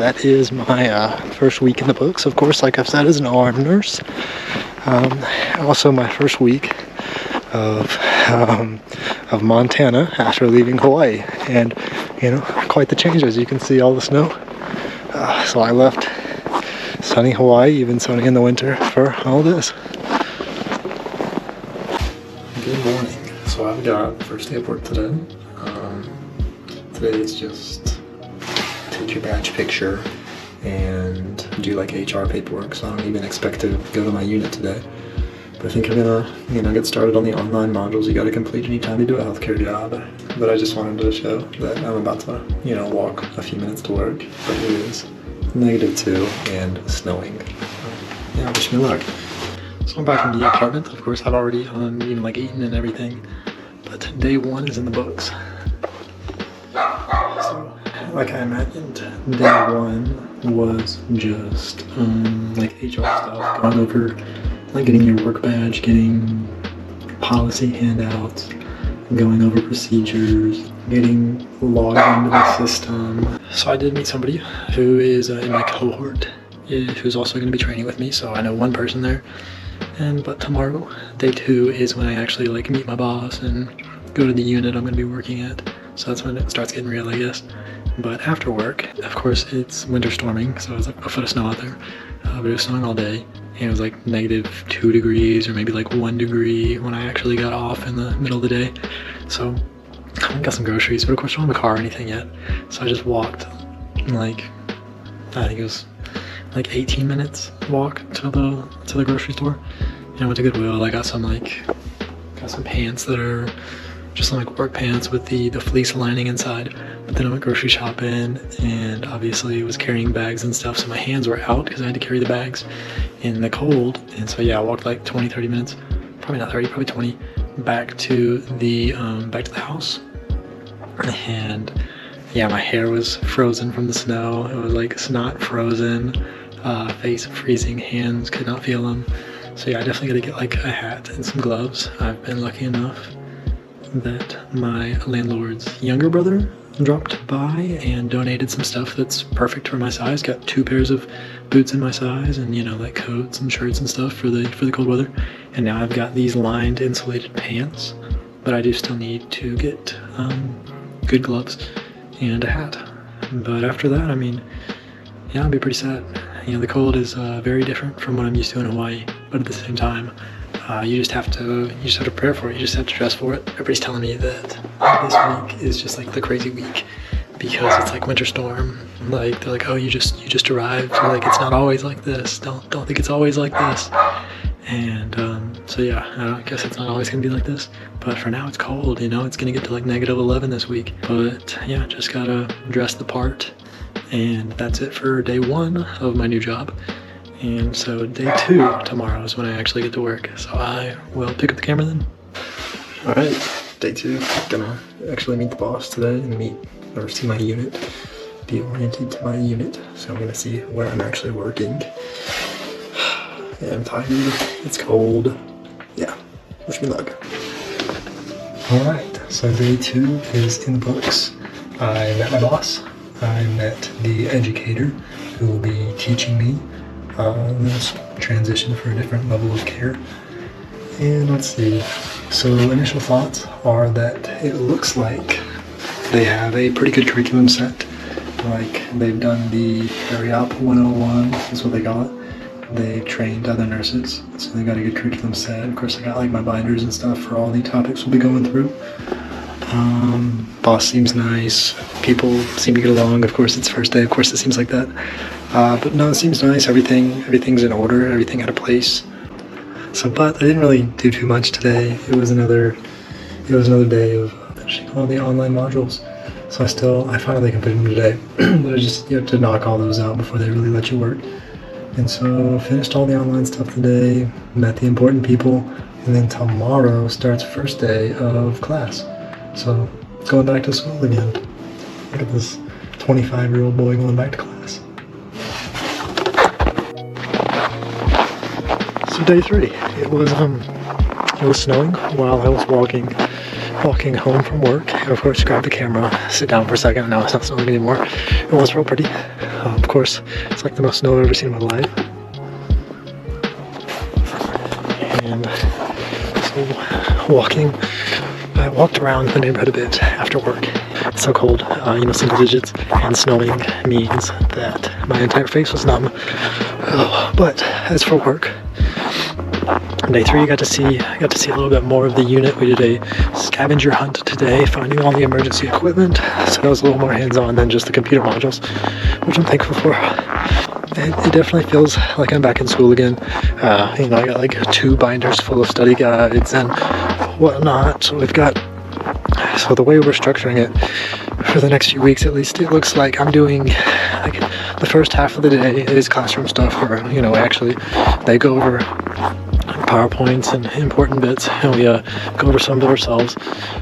That is my first week in the books, of course, like I've said, as an OR nurse. Also my first week of Montana after leaving Hawaii, and you know, quite the change, as you can see, all the snow. So I left sunny Hawaii, even sunny in the winter, for all this. Good morning. So I've got the first day of work today. Today is just take your badge picture and do like HR paperwork, so I don't even expect to go to my unit today. But I think I'm gonna, get started on the online modules you gotta complete anytime you do a healthcare job. But I just wanted to show that I'm about to, walk a few minutes to work, but it is -2 and snowing. Yeah, wish me luck. So I'm back in the apartment. Of course, I've already, eaten and everything, but day 1 is in the books. So, like I imagined, day 1 was just HR stuff, going over getting your work badge, getting policy handouts, going over procedures, getting logged into the system. So I did meet somebody who is in my cohort, who's also going to be training with me, so I know one person there. But tomorrow, day 2, is when I actually meet my boss and go to the unit I'm going to be working at. So that's when it starts getting real, I guess. But after work, of course, it's winter storming, so it's like a foot of snow out there. But it was snowing all day, and it was like -2 degrees or maybe 1 degree when I actually got off in the middle of the day. So I got some groceries, but of course I don't have a car or anything yet. So I just walked I think it was 18 minutes walk to the grocery store. And I went to Goodwill. I got some pants that are just some work pants with the fleece lining inside. But then I went grocery shopping, and obviously was carrying bags and stuff, so my hands were out because I had to carry the bags in the cold. And so yeah, I walked 20-30 minutes, probably not 30, probably 20, back to the house. And yeah, my hair was frozen from the snow. It was snot frozen, face freezing, hands could not feel them. So yeah, I definitely gotta get a hat and some gloves. I've been lucky enough that my landlord's younger brother dropped by and donated some stuff that's perfect for my size. Got 2 pairs of boots in my size, and coats and shirts and stuff for the cold weather. And now I've got these lined insulated pants, but I do still need to get good gloves and a hat. But after that, yeah, I'll be pretty sad. The cold is very different from what I'm used to in Hawaii, but at the same time, you just have to prepare for it. You just have to dress for it. Everybody's telling me that this week is just the crazy week because it's winter storm. They're oh, you just arrived. It's not always like this. Don't think it's always like this. And so yeah, I guess it's not always gonna be like this. But for now, it's cold. It's gonna get to -11 this week. But yeah, just gotta dress the part. And that's it for day 1 of my new job. And so day 2 tomorrow is when I actually get to work. So I will pick up the camera then. All right, day 2. Gonna actually meet the boss today and see my unit, be oriented to my unit. So I'm gonna see where I'm actually working. Yeah, I'm tired. It's cold. Yeah, wish me luck. All right, so day 2 is in the books. I met my boss. I met the educator who will be teaching me this transition for a different level of care. And let's see. So initial thoughts are that it looks like they have a pretty good curriculum set. They've done the Up 101, is what they call it. They've trained other nurses, so they got a good curriculum set. Of course, I got my binders and stuff for all the topics we'll be going through. Boss seems nice. People seem to get along. Of course, it's first day. Of course, it seems like that. But no, it seems nice. Everything's in order. Everything at a place. So, but I didn't really do too much today. It was another day of finishing all the online modules. So I finally completed them today. But you have to knock all those out before they really let you work. And so finished all the online stuff today. Met the important people. And then tomorrow starts first day of class. So going back to school again. Look at this 25-year-old boy going back to class. So day 3, it was snowing while I was walking home from work. And of course, grab the camera, sit down for a second. Now it's not snowing anymore. It was real pretty. Of course, it's like the most snow I've ever seen in my life. And so I walked around the neighborhood a bit after work. It's so cold, single digits, and snowing means that my entire face was numb. But as for work, day 3, I got to see a little bit more of the unit. We did a scavenger hunt today, finding all the emergency equipment. So that was a little more hands-on than just the computer modules, which I'm thankful for. It definitely feels like I'm back in school again. I got like 2 binders full of study guides and whatnot. So the way we're structuring it for the next few weeks, at least, it looks like I'm doing like the first half of the day is classroom stuff where, actually they go over PowerPoints and important bits, and we go over some of it ourselves,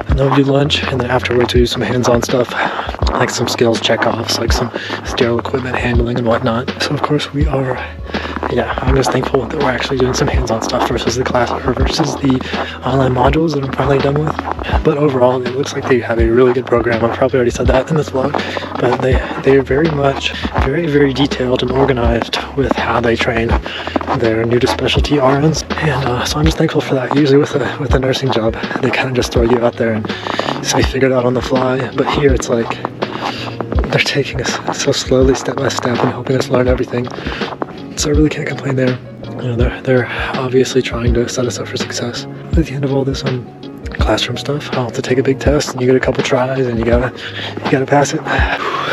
and then we do lunch, and then afterwards we do some hands-on stuff, like some skills check-offs, like some sterile equipment handling and whatnot. So of course we are, I'm just thankful that we're actually doing some hands-on stuff versus the online modules that I'm finally done with. But overall, it looks like they have a really good program. I've probably already said that in this vlog, but they are very much, very, very detailed and organized with how they train their new to specialty RNs. And so I'm just thankful for that. Usually with a nursing job, they kind of just throw you out there and say figure it out on the fly. But here it's like they're taking us so slowly, step by step, and helping us learn everything. So I really can't complain there. They're obviously trying to set us up for success. At the end of all this classroom stuff, I'll have to take a big test, and you get a couple tries, and you gotta pass it.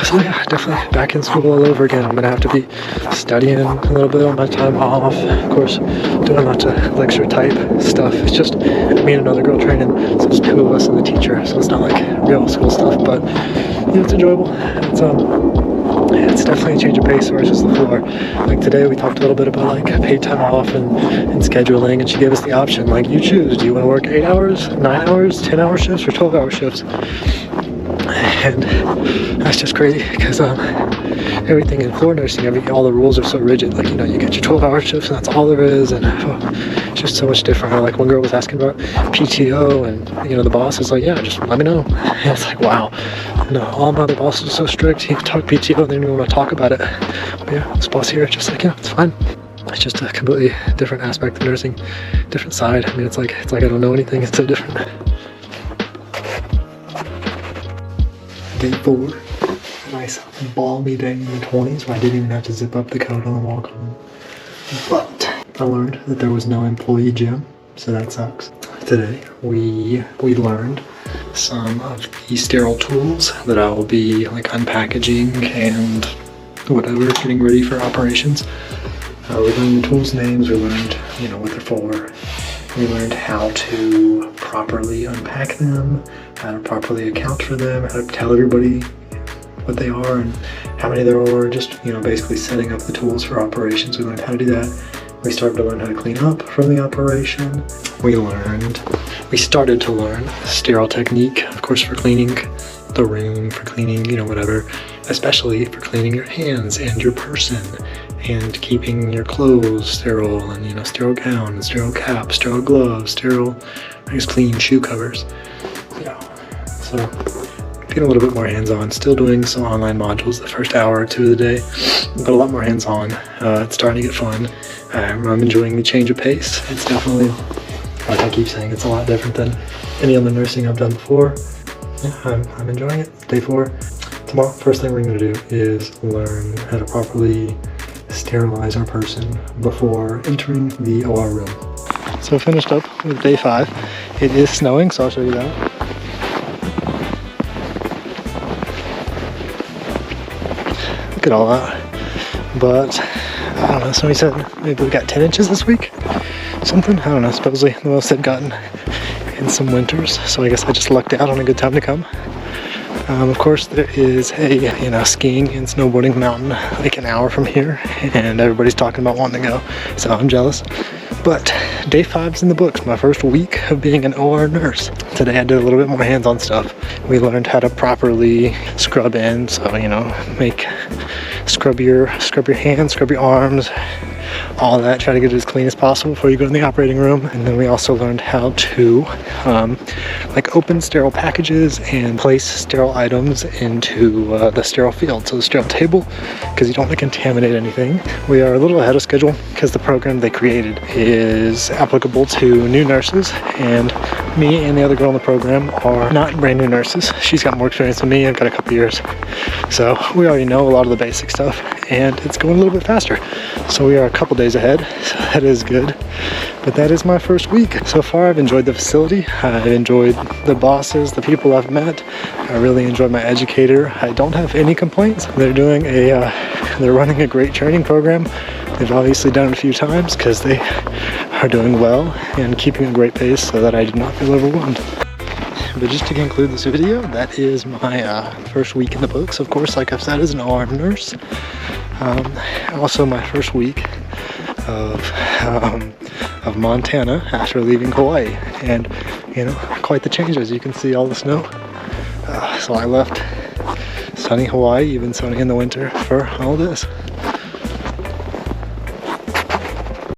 So definitely back in school all over again. I'm gonna have to be studying a little bit on my time off. Of course, doing lots of lecture type stuff. It's just me and another girl training, so it's 2 of us and the teacher. So it's not like real school stuff, but it's enjoyable. It's definitely a change of pace versus the floor. Like today we talked a little bit about like paid time off and scheduling, and she gave us the option, like, you choose, do you want to work 8 hours, 9 hours, 10-hour shifts, or 12-hour shifts? And that's just crazy because everything in floor nursing, all the rules are so rigid. Like, you get your 12-hour shifts and that's all there is, and it's just so much different. Like one girl was asking about PTO, and the boss is like, yeah, just let me know. And it's like, wow. No, all my other bosses are so strict. You talk PTO, they don't even want to talk about it. But this boss here is just like, yeah, it's fine. It's just a completely different aspect of nursing, different side. I mean, it's like I don't know anything. It's so different. Day 4, a nice balmy day in the 20s where I didn't even have to zip up the coat on the walk home. But I learned that there was no employee gym, so that sucks. Today we learned some of the sterile tools that I will be like unpackaging and whatever, getting ready for operations. We learned the tools names, we learned what they're for, we learned how to properly unpack them, how to properly account for them, how to tell everybody what they are and how many there are, just basically setting up the tools for operations. We learned how to do that. We started to learn how to clean up from the operation. We started to learn sterile technique, of course, for cleaning the room, for cleaning, whatever, especially for cleaning your hands and your person and keeping your clothes sterile and, sterile gown, sterile cap, sterile gloves, sterile, clean shoe covers. So getting a little bit more hands-on, still doing some online modules the first hour or 2 of the day, but a lot more hands-on. It's starting to get fun. I'm enjoying the change of pace. It's definitely, like I keep saying, it's a lot different than any other nursing I've done before. I'm enjoying it. Day 4. Tomorrow, first thing we're going to do is learn how to properly sterilize our person before entering the OR room. So finished up with day 5. It is snowing, so I'll show you that. Look at all that. But I don't know, somebody said maybe we got 10 inches this week, something, I don't know, supposedly the most they've gotten in some winters, so I guess I just lucked out on a good time to come. Of course, there is a skiing and snowboarding mountain like an hour from here, and everybody's talking about wanting to go, so I'm jealous. But day 5's in the books, my first week of being an OR nurse. Today I did a little bit more hands-on stuff. We learned how to properly scrub in, so scrub your hands, scrub your arms, all that, try to get it as clean as possible before you go in the operating room. And then we also learned how to like open sterile packages and place sterile items into the sterile field, so the sterile table, because you don't want to contaminate anything. We are a little ahead of schedule because the program they created is applicable to new nurses, and me and the other girl in the program are not brand new nurses. She's got more experience than me. I've got a couple years, so we already know a lot of the basic stuff, and it's going a little bit faster. So we are a couple days ahead, so that is good. But that is my first week. So far I've enjoyed the facility, I've enjoyed the bosses, the people I've met. I really enjoyed my educator. I don't have any complaints. They're running a great training program. They've obviously done it a few times because they are doing well and keeping a great pace so that I did not feel overwhelmed. But just to conclude this video, that is my first week in the books, of course, like I've said, as an OR nurse. Also my first week of Montana after leaving Hawaii, and you know, quite the change, as you can see, all the snow. So I left sunny Hawaii, even sunny in the winter, for all this.